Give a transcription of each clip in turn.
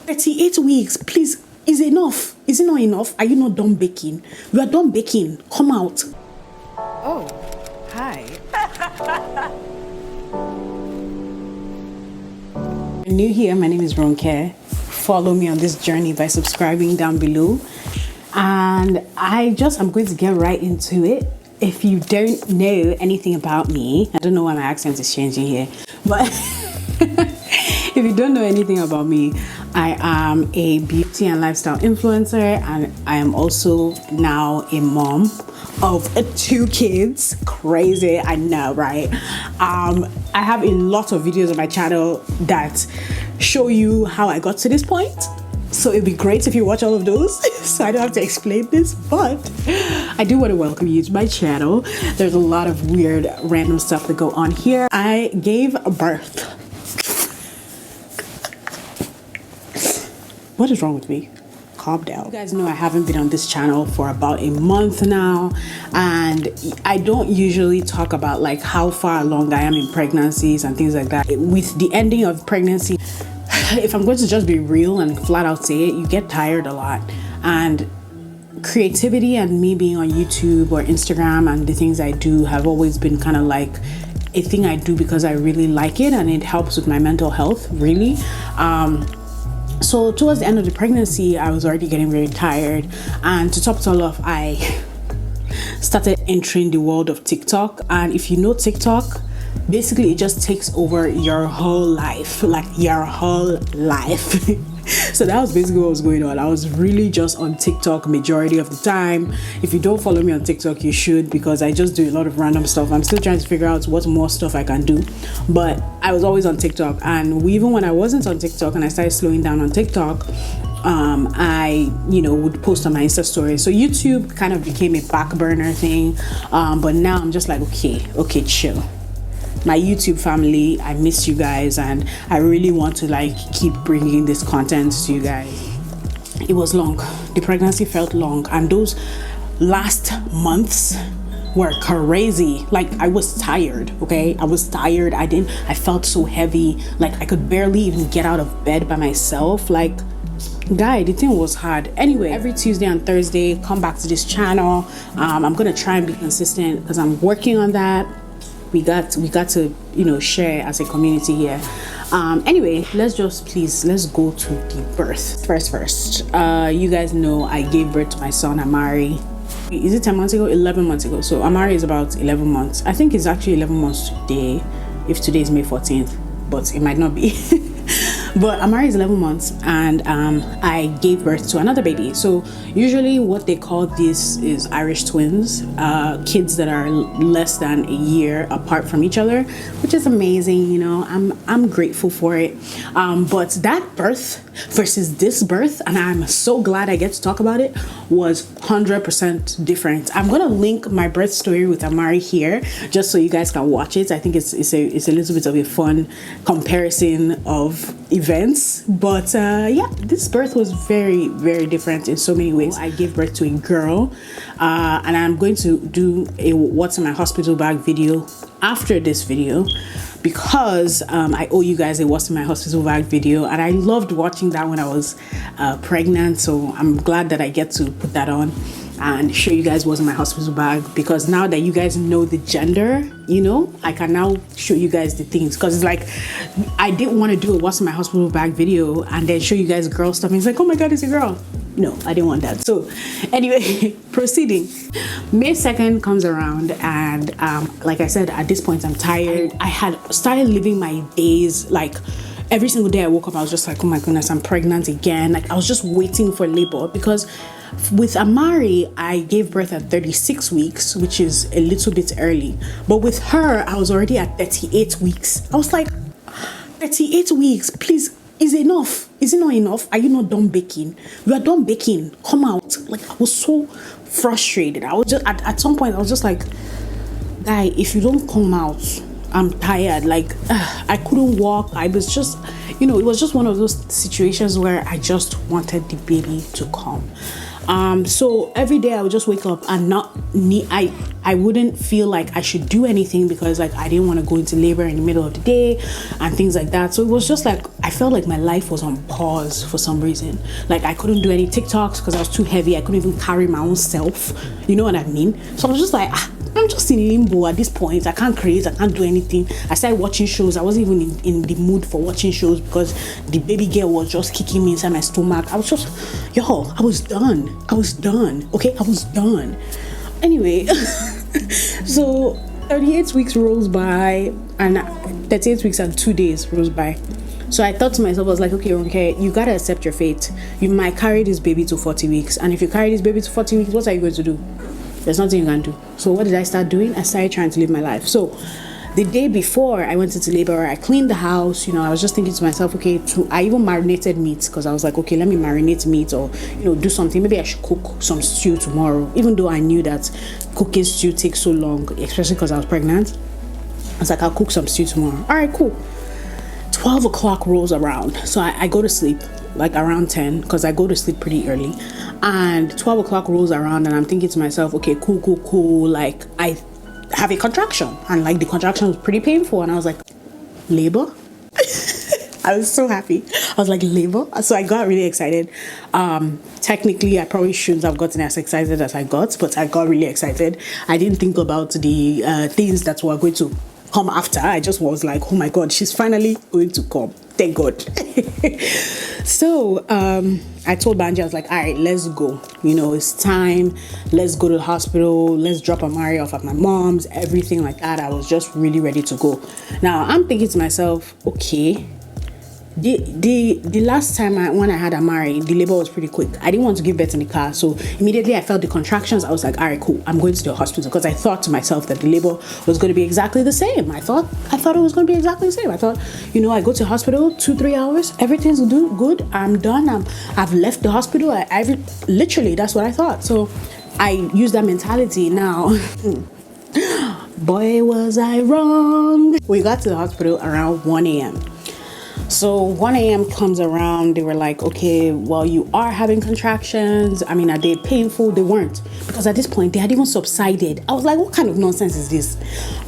38 weeks, please. Is enough? Is it not enough? Are you not done baking? You are done baking. Come out. Oh, hi. If you're new here, my name is Ronke. Follow me on this journey by subscribing down below. And I'm going to get right into it. If you don't know anything about me, I don't know why my accent is changing here, but if you don't know anything about me, I am a beauty and lifestyle influencer, and I am also now a mom of 2 kids. Crazy, I know, right? I have a lot of videos on my channel that show you how I got to this point. So it'd be great if you watch all of those, so I don't have to explain this, but I do want to welcome you to my channel. There's a lot of weird, random stuff that go on here. I gave birth. What is wrong with me? Calm down. You guys know I haven't been on this channel for about a month now, and I don't usually talk about like how far along I am in pregnancies and things like that. With the ending of pregnancy, if I'm going to just be real and flat out say it, you get tired a lot. And creativity and me being on YouTube or Instagram and the things I do have always been kind of like a thing I do because I really like it and it helps with my mental health, really. So towards the end of the pregnancy, I was already getting very tired. And to top it all off, I started entering the world of TikTok. And if you know TikTok, basically it just takes over your whole life, like your whole life. So that was basically what was going on. I was really just on TikTok majority of the time. If you don't follow me on TikTok, you should, because I just do a lot of random stuff. I'm still trying to figure out what more stuff I can do, but I was always on TikTok. And even when I wasn't on TikTok and I started slowing down on TikTok, I would post on my Insta story. So YouTube kind of became a back burner thing, but now I'm just like, okay, chill. My YouTube family, I miss you guys, and I really want to like keep bringing this content to you guys. It was long. The pregnancy felt long, and those last months were crazy. Like, I was tired, okay? I was tired. I felt so heavy. Like, I could barely even get out of bed by myself. Like, guy, the thing was hard. Anyway, every Tuesday and Thursday, come back to this channel. I'm gonna try and be consistent because I'm working on that. We got to share as a community here. Anyway, let's go to the birth first. You guys know I gave birth to my son Amari. Is it 10 months ago? 11 months ago. So Amari is about 11 months. I think it's actually 11 months today, if today is May 14th, but it might not be. But Amari is 11 months, and I gave birth to another baby. So usually what they call this is Irish twins, kids that are less than a year apart from each other, which is amazing. I'm grateful for it. But that birth versus this birth, and I'm so glad I get to talk about it, was 100% different. I'm gonna link my birth story with Amari here just so you guys can watch it. I think it's a little bit of a fun comparison of events, but yeah, this birth was very, very different in so many ways. I gave birth to a girl, and I'm going to do a what's in my hospital bag video after this video, because I owe you guys a what's in my hospital bag video, and I loved watching that when I was pregnant. So I'm glad that I get to put that on and show you guys what's in my hospital bag, because now that you guys know the gender, I can now show you guys the things, because it's like I didn't want to do a what's in my hospital bag video and then show you guys girl stuff and it's like, oh my god, it's a girl. No, I didn't want that. So anyway, proceeding. May 2nd comes around, and like I said, at this point I'm tired. I had started living my days like every single day I woke up, I was just like, oh my goodness, I'm pregnant again. Like, I was just waiting for labor, because with Amari, I gave birth at 36 weeks, which is a little bit early. But with her, I was already at 38 weeks. I was like, 38 weeks, please, is enough? Is it not enough? Are you not done baking? You are done baking. Come out. Like, I was so frustrated. I was just, at some point, I was just like, guy, if you don't come out, I'm tired. Like, I couldn't walk. I was just, it was just one of those situations where I just wanted the baby to come. So every day I would just wake up and I wouldn't feel like I should do anything because like I didn't want to go into labor in the middle of the day and things like that. So it was just like I felt like my life was on pause for some reason. Like I couldn't do any TikToks because I was too heavy. I couldn't even carry my own self. You know what I mean? So I was just like, I'm just in limbo at this point. I can't create, I can't do anything. I started watching shows. I wasn't even in the mood for watching shows because the baby girl was just kicking me inside my stomach. I was just, I was done. Okay, I was done. Anyway, so 38 weeks rolls by, and 38 weeks and 2 days rolls by. So I thought to myself, I was like, okay, you gotta accept your fate. You might carry this baby to 40 weeks. And if you carry this baby to 40 weeks, what are you going to do? There's nothing you can do. So what did I start doing? I started trying to live my life. So the day before I went into labor, I cleaned the house. I was just thinking to myself, I even marinated meat because I was like, okay, let me marinate meat or, do something. Maybe I should cook some stew tomorrow, even though I knew that cooking stew takes so long, especially because I was pregnant. I was like, I'll cook some stew tomorrow. All right, cool. 12 o'clock rolls around. So I go to sleep like around 10 because I go to sleep pretty early. And 12 o'clock rolls around and I'm thinking to myself, okay, cool. Like I have a contraction and like the contraction was pretty painful. And I was like, labor? I was so happy. I was like, labor? So I got really excited. Technically, I probably shouldn't have gotten as excited as I got, but I got really excited. I didn't think about the things that were going to come after. I just was like, oh my God, she's finally going to come. Thank God. So I told Banji, I was like, all right, let's go. It's time. Let's go to the hospital. Let's drop Amari off at my mom's, everything like that. I was just really ready to go. Now I'm thinking to myself, okay, the last time when I had Amari, the labor was pretty quick. I didn't want to give birth in the car, so immediately I felt the contractions. I was like, all right, cool, I'm going to the hospital because I thought to myself that the labor was going to be exactly the same. I thought it was going to be exactly the same. I thought, I go to the hospital 2-3 hours, everything's good, I'm done, I've left the hospital. I literally, that's what I thought. So I used that mentality. Now boy, was I wrong. We got to the hospital around 1 a.m. So 1 a.m. comes around, they were like, okay, well, you are having contractions. I mean, are they painful? They weren't, because at this point, they had even subsided. I was like, what kind of nonsense is this?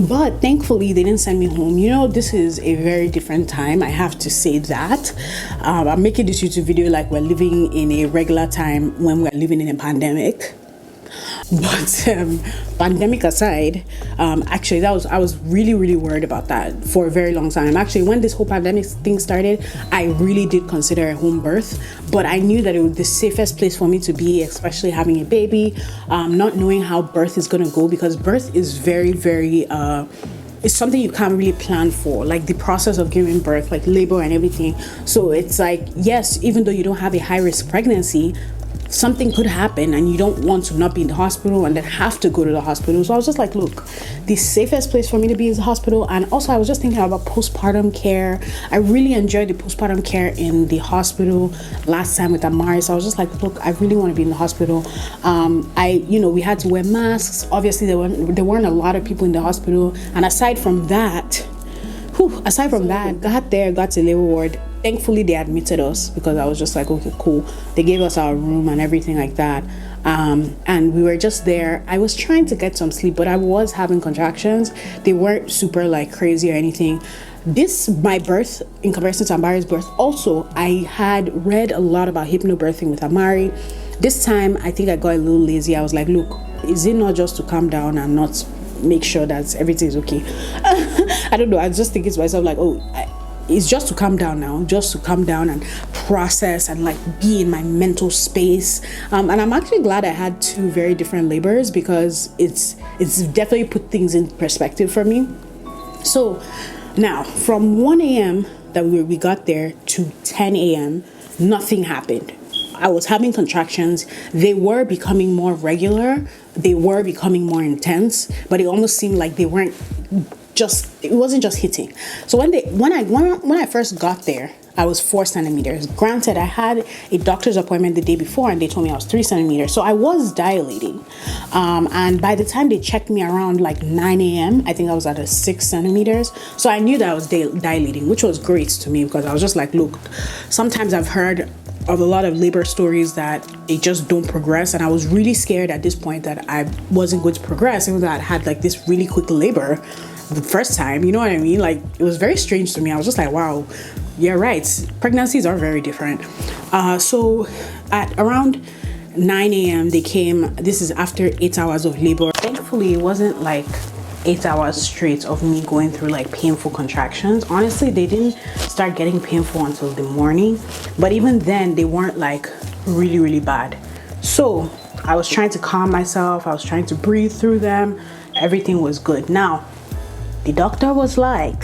But thankfully, they didn't send me home. This is a very different time. I have to say that. I'm making this YouTube video like we're living in a regular time when we're living in a pandemic. But pandemic aside, actually I was really worried about that for a very long time. Actually, when this whole pandemic thing started, I really did consider a home birth, but I knew that it was the safest place for me to be, especially having a baby, not knowing how birth is going to go, because birth is very it's something you can't really plan for, like the process of giving birth, like labor and everything. So it's like, yes, even though you don't have a high risk pregnancy, something could happen and you don't want to not be in the hospital and then have to go to the hospital. So I was just like, look, the safest place for me to be is the hospital. And also I was just thinking about postpartum care. I really enjoyed the postpartum care in the hospital last time with Amari. So I was just like, look, I really want to be in the hospital. We had to wear masks. Obviously there weren't a lot of people in the hospital. And aside from that, got to labor ward. Thankfully, they admitted us because I was just like, okay, cool. They gave us our room and everything like that. And we were just there. I was trying to get some sleep, but I was having contractions. They weren't super like crazy or anything. My birth, in comparison to Amari's birth, also, I had read a lot about hypnobirthing with Amari. This time, I think I got a little lazy. I was like, look, is it not just to calm down and not make sure that everything is okay? I don't know. I was just thinking to myself like, it's just to calm down now, just to calm down and process and like be in my mental space. And I'm actually glad I had 2 very different labors, because it's definitely put things in perspective for me. So now from 1 a.m. that we got there to 10 a.m., nothing happened. I was having contractions. They were becoming more regular. They were becoming more intense, but it almost seemed like they weren't it wasn't just hitting. So when I first got there, I was 4 centimeters. Granted, I had a doctor's appointment the day before and they told me I was 3 centimeters. So I was dilating. And by the time they checked me around like 9 a.m., I think I was at 6 centimeters. So I knew that I was dilating, which was great to me, because I was just like, look, sometimes I've heard of a lot of labor stories that they just don't progress, and I was really scared at this point that I wasn't going to progress, even though I had like this really quick labor the first time. You know what I mean? Like, it was very strange to me. I was just like, wow, you're right, pregnancies are very different. So at around 9 a.m. they came. This is after 8 hours of labor. Thankfully, it wasn't like 8 hours straight of me going through like painful contractions. Honestly, they didn't start getting painful until the morning, but even then they weren't like really bad. So I was trying to calm myself, I was trying to breathe through them, everything was good. Now the doctor was like,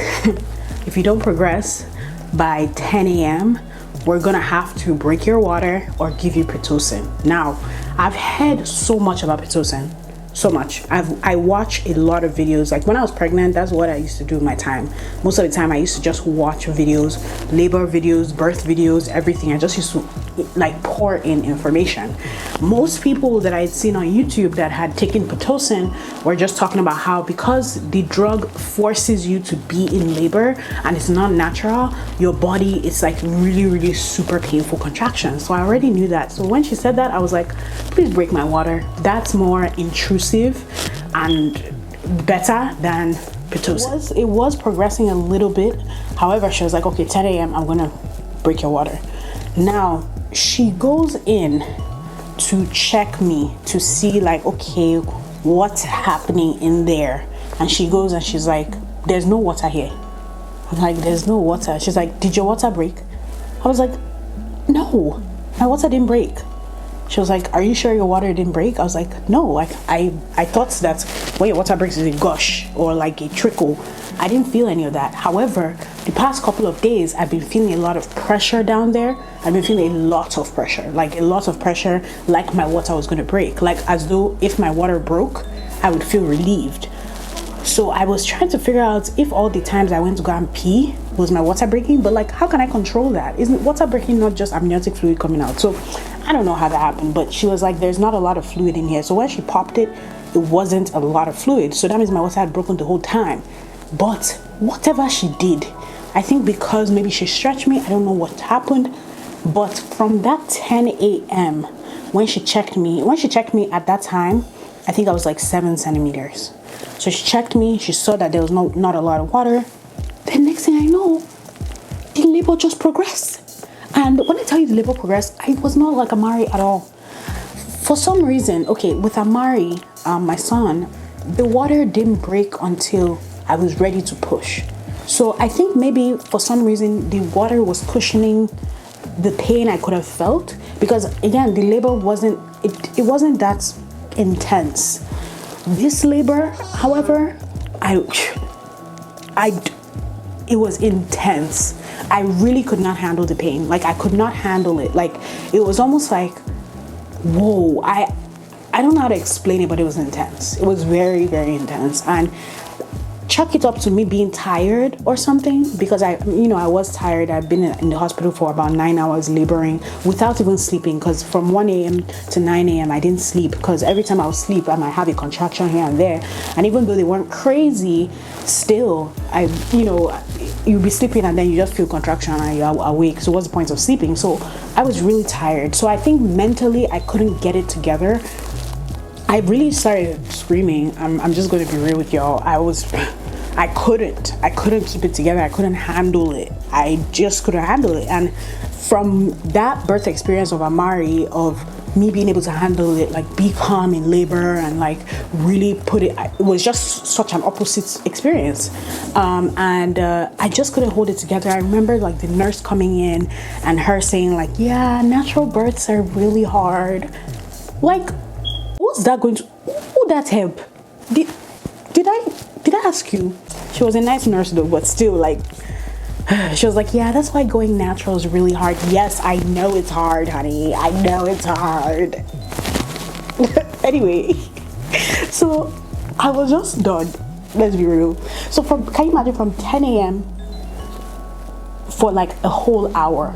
if you don't progress by 10 a.m. we're gonna have to break your water or give you Pitocin. Now, I've heard so much about Pitocin, so much. I watch a lot of videos. Like when I was pregnant, that's what I used to do in my time. Most of the time I used to just watch videos, labor videos, birth videos, everything. I just used to like pour in information. Most people that I had seen on YouTube that had taken Pitocin were just talking about how because the drug forces you to be in labor and it's not natural, your body, it's like really super painful contractions. So I already knew that. So when she said that, I was like, please break my water. That's more intrusive and better than Pitocin. It was progressing a little bit. However, she was like, okay, 10 a.m. I'm gonna break your water. Now she goes in to check me to see like, okay, what's happening in there. And she goes and she's like, there's no water here. I'm like, there's no water. She's like, did your water break? I was like, no, my water didn't break. She was like, are you sure your water didn't break? I was like, no, like I thought that when your water breaks is a gush or like a trickle. I didn't feel any of that. However, the past couple of days, I've been feeling a lot of pressure down there. I've been feeling a lot of pressure, like my water was gonna break. Like as though if my water broke, I would feel relieved. So I was trying to figure out if all the times I went to go and pee, was my water breaking? But like, how can I control that? Isn't water breaking not just amniotic fluid coming out? So I don't know how that happened, but she was like, there's not a lot of fluid in here. So when she popped it, it wasn't a lot of fluid. So that means my water had broken the whole time. But whatever she did, I think because maybe she stretched me, I don't know what happened. But from that 10 a.m. when she checked me at that time, I think I was like 7 centimeters. So she checked me, she saw that there was not a lot of water. The next thing I know, the labor just progressed. And when I tell you the labor progressed, I was not like Amari at all. For some reason, okay, with Amari, my son, the water didn't break until I was ready to push. So I think maybe for some reason, the water was cushioning the pain I could have felt. Because again, the labor wasn't that intense. This labor, however, it was intense. I really could not handle the pain. Like I could not handle it. Like it was almost like, whoa, I don't know how to explain it, but it was intense. It was very intense. And chalk it up to me being tired or something, because I was tired. I've been in the hospital for about 9 hours laboring without even sleeping, because from 1 a.m. to 9 a.m. I didn't sleep, because every time I would sleep I might have a contraction here and there, and even though they weren't crazy, still you'd be sleeping and then you just feel contraction and you're awake. So what's the point of sleeping? So I was really tired. So I think mentally I couldn't get it together. I really started screaming. I'm just going to be real with y'all. I couldn't keep it together. I couldn't handle it. I just couldn't handle it. And from that birth experience of Amari, of me being able to handle it, like be calm in labor and like really it was just such an opposite experience. And I just couldn't hold it together. I remember like the nurse coming in and her saying like, yeah, natural births are really hard. Like, what's that going to, who that help? Did I ask you? She was a nice nurse though, but still, like, she was like, yeah, that's why going natural is really hard. Yes, I know it's hard, honey. I know it's hard. Anyway, so I was just done. Let's be real. So can you imagine from 10 a.m. for like a whole hour,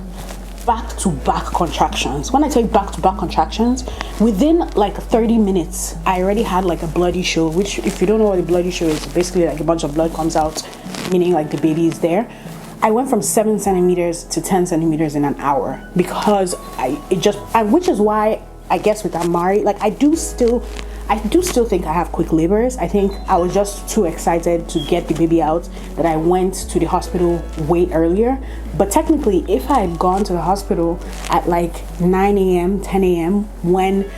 back-to-back contractions. When I tell you back-to-back contractions, within like 30 minutes, I already had like a bloody show, which if you don't know what a bloody show is, basically like a bunch of blood comes out, meaning like the baby is there. I went from 7 centimeters to 10 centimeters in an hour because which is why I guess with Amari, like I do still think I have quick labors. I think I was just too excited to get the baby out that I went to the hospital way earlier. But technically, if I had gone to the hospital at like 9 a.m., 10 a.m. when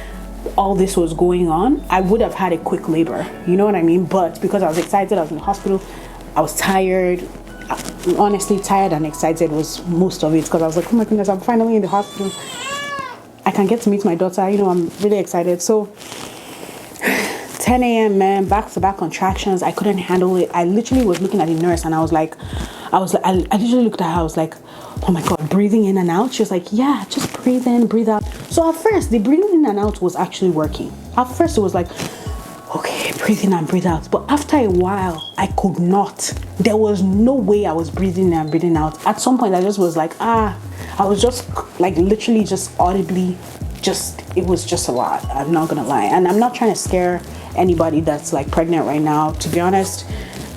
all this was going on, I would have had a quick labor. You know what I mean? But because I was excited, I was in the hospital, I was tired. Honestly, tired and excited was most of it because I was like, oh my goodness, I'm finally in the hospital. I can get to meet my daughter. You know, I'm really excited. So 10 a.m. man, back-to-back contractions. I couldn't handle it. I literally was looking at the nurse and I literally looked at her. I was like, oh my God, breathing in and out. She was like, yeah, just breathe in, breathe out. So at first, the breathing in and out was actually working. At first, it was like, okay, breathe in and breathe out. But after a while, I could not. There was no way I was breathing in and breathing out. At some point, I just was like, I was just like literally just audibly, it was just a lot. I'm not gonna lie. And I'm not trying to scare anybody that's like pregnant right now. To be honest,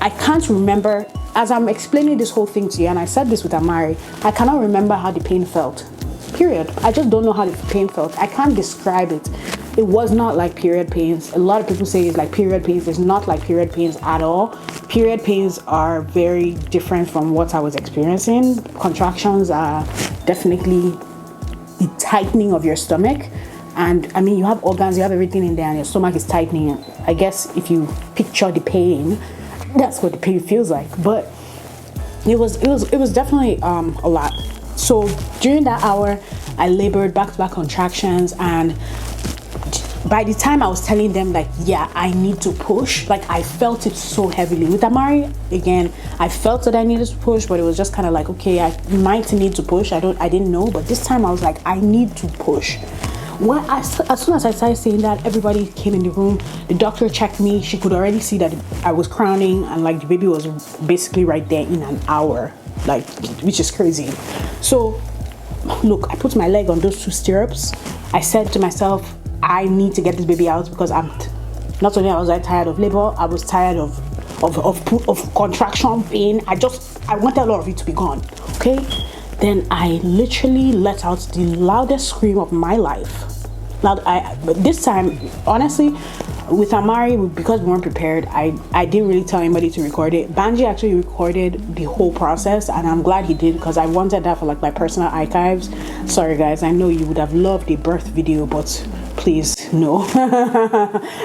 I can't remember, as I'm explaining this whole thing to you, and I said this with Amari, I cannot remember how the pain felt. Period. I just don't know how the pain felt. I can't describe it. It was not like period pains. A lot of people say it's like period pains. It's not like period pains at all. Period pains are very different from what I was experiencing. Contractions are definitely the tightening of your stomach. And I mean, you have organs, you have everything in there, and your stomach is tightening. I guess if you picture the pain, that's what the pain feels like. But it was definitely a lot. So during that hour, I labored, back-to-back contractions, and by the time I was telling them like, yeah, I need to push, like I felt it so heavily. With Amari, again, I felt that I needed to push, but it was just kind of like, okay, I might need to push. I didn't know, but this time I was like, I need to push. As soon as I started saying that, everybody came in the room. The doctor checked me. She could already see that I was crowning, and like the baby was basically right there in an hour, like, which is crazy. So look, I put my leg on those 2 stirrups. I said to myself, I need to get this baby out because not only was I tired of labor, I was tired of contraction pain. I wanted a lot of it to be gone. Okay. Then I literally let out the loudest scream of my life. But this time, honestly, with Amari, because we weren't prepared, I didn't really tell anybody to record it. Banji actually recorded the whole process, and I'm glad he did because I wanted that for like my personal archives. Sorry guys, I know you would have loved a birth video, but please no.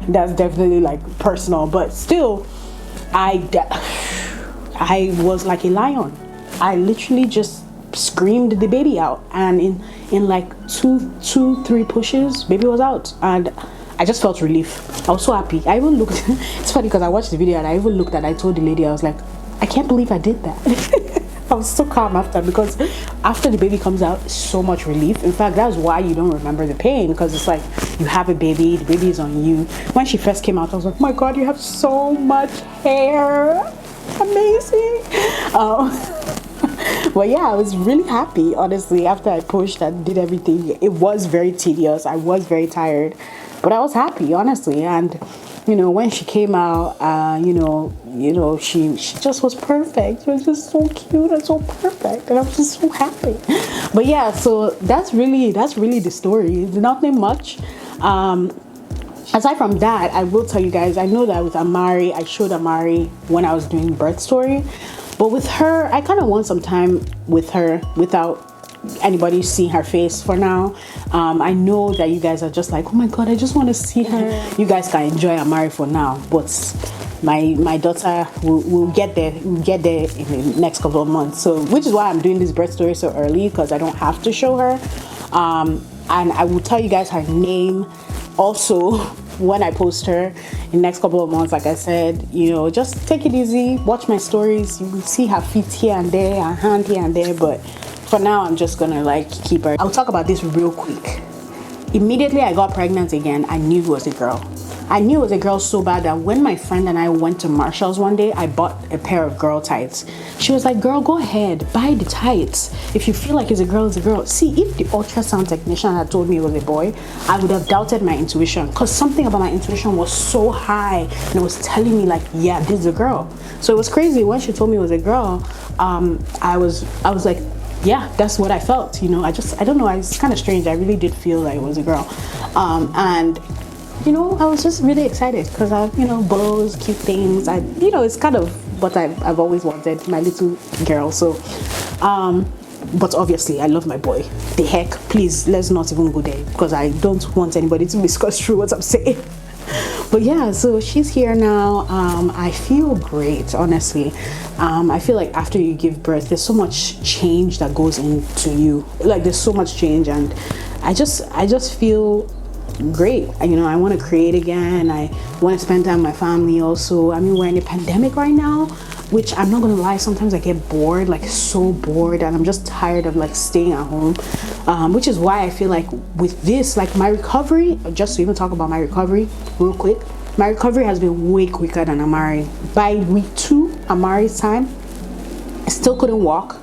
That's definitely like personal, but still, I was like a lion. I literally just screamed the baby out, and in like 3 pushes, baby was out, and I just felt relief. I was so happy. I even looked it's funny because I watched the video and I even looked at, I told the lady, I was like, I can't believe I did that. I was so calm after, because after the baby comes out, so much relief. In fact, that's why you don't remember the pain, because it's like you have a baby, the baby is on you. When she first came out, I was like, oh my God, you have so much hair, amazing. But yeah, I was really happy, honestly, after I pushed and did everything. It was very tedious. I was very tired, but I was happy, honestly. And you know, when she came out, she just was perfect. She was just so cute and so perfect, and I was just so happy. But yeah, so that's really the story. It's nothing much. Aside from that, I will tell you guys, I know that with Amari, I showed Amari when I was doing Birth Story, but with her, I kind of want some time with her without anybody seeing her face for now. I know that you guys are just like, oh my God, I just want to see her. You guys can enjoy Amari for now, but my daughter will get there. We'll get there in the next couple of months. So, which is why I'm doing this birth story so early, because I don't have to show her. And I will tell you guys her name also when I post her in the next couple of months. Like I said, just take it easy, watch my stories. You will see her feet here and there, her hand here and there, but for now I'm just gonna keep her. I'll talk about this real quick. Immediately I got pregnant again, I knew it was a girl. I knew it was a girl so bad that when my friend and I went to Marshall's one day, I bought a pair of girl tights. She was like, girl, go ahead, buy the tights. If you feel like it's a girl, it's a girl. See, if the ultrasound technician had told me it was a boy, I would have doubted my intuition, because something about my intuition was so high and it was telling me like, yeah, this is a girl. So it was crazy. When she told me it was a girl, I was like, yeah, that's what I felt. You know, I don't know, it's kind of strange. I really did feel like it was a girl. And you know, I was just really excited because bows, cute things. It's kind of what I've always wanted, my little girl. So, but obviously I love my boy. The heck, please, let's not even go there, because I don't want anybody to misconstrue what I'm saying. But yeah, so she's here now. I feel great, honestly. I feel like after you give birth, there's so much change that goes into you. Like, there's so much change, and I just feel great. I want to create again. I want to spend time with my family also. I mean, we're in a pandemic right now, which I'm not gonna lie, sometimes I get bored, like so bored, and I'm just tired of like staying at home, which is why I feel like with this, like my recovery, just to even talk about my recovery real quick, my recovery has been way quicker than Amari. By week 2, Amari's time, I still couldn't walk.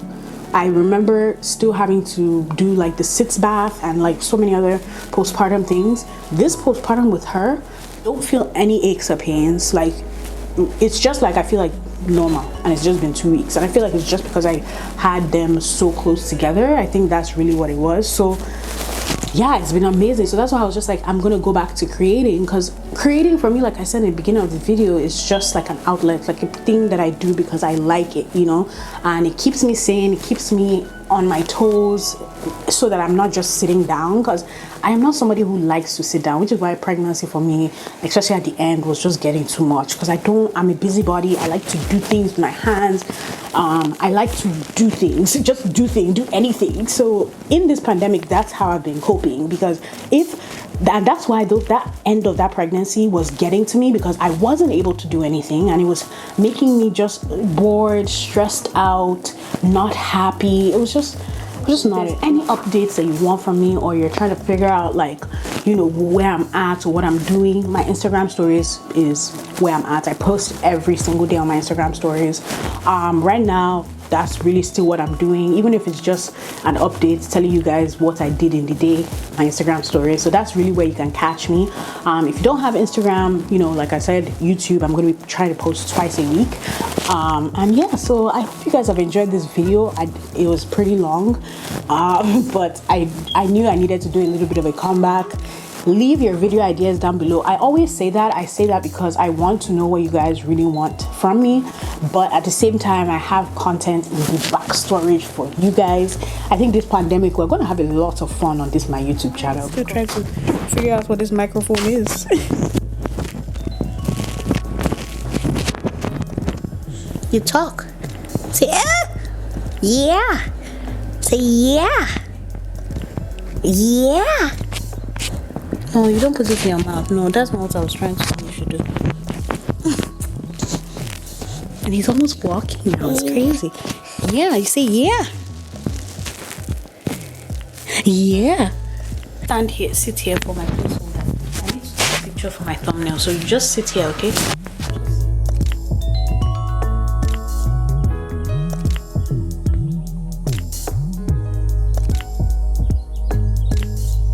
I remember still having to do like the sitz bath and like so many other postpartum things. This postpartum with her, don't feel any aches or pains. Like, it's just like I feel like normal, and it's just been 2 weeks, and I feel like it's just because I had them so close together. I think that's really what it was. So yeah, it's been amazing. So that's why I was just like, I'm gonna go back to creating, because creating for me, like I said in the beginning of the video, is just like an outlet, like a thing that I do because I like it, and it keeps me sane, it keeps me on my toes, so that I'm not just sitting down, because I am not somebody who likes to sit down, which is why pregnancy for me, especially at the end, was just getting too much, because I'm a busybody. I like to do things with my hands. I like to do things, just do anything. So in this pandemic, that's how I've been coping, because that's why that end of that pregnancy was getting to me, because I wasn't able to do anything, and it was making me just bored, stressed out, not happy. It was just not it. Any updates that you want from me, or you're trying to figure out like where I'm at or what I'm doing, my Instagram stories is where I'm at. I post every single day on my Instagram stories. Right now, that's really still what I'm doing, even if it's just an update telling you guys what I did in the day, my Instagram story. So that's really where you can catch me. If you don't have Instagram, like I said, YouTube, I'm going to be trying to post twice a week. And yeah, so I hope you guys have enjoyed this video. It was pretty long, but I knew I needed to do a little bit of a comeback. Leave your video ideas down below. I always say that. I say that because I want to know what you guys really want from me, but at the same time, I have content in the back storage for you guys. I think this pandemic, we're going to have a lot of fun on my YouTube channel. Still trying to figure out what this microphone is. You talk. Say yeah. Say yeah. Yeah. No, you don't put it in your mouth. No, that's not what I was trying to say you should do. And he's almost walking now. It's crazy. Yeah, you say yeah. Yeah. Sit here for my placeholder. I need to take a picture for my thumbnail. So you just sit here, okay?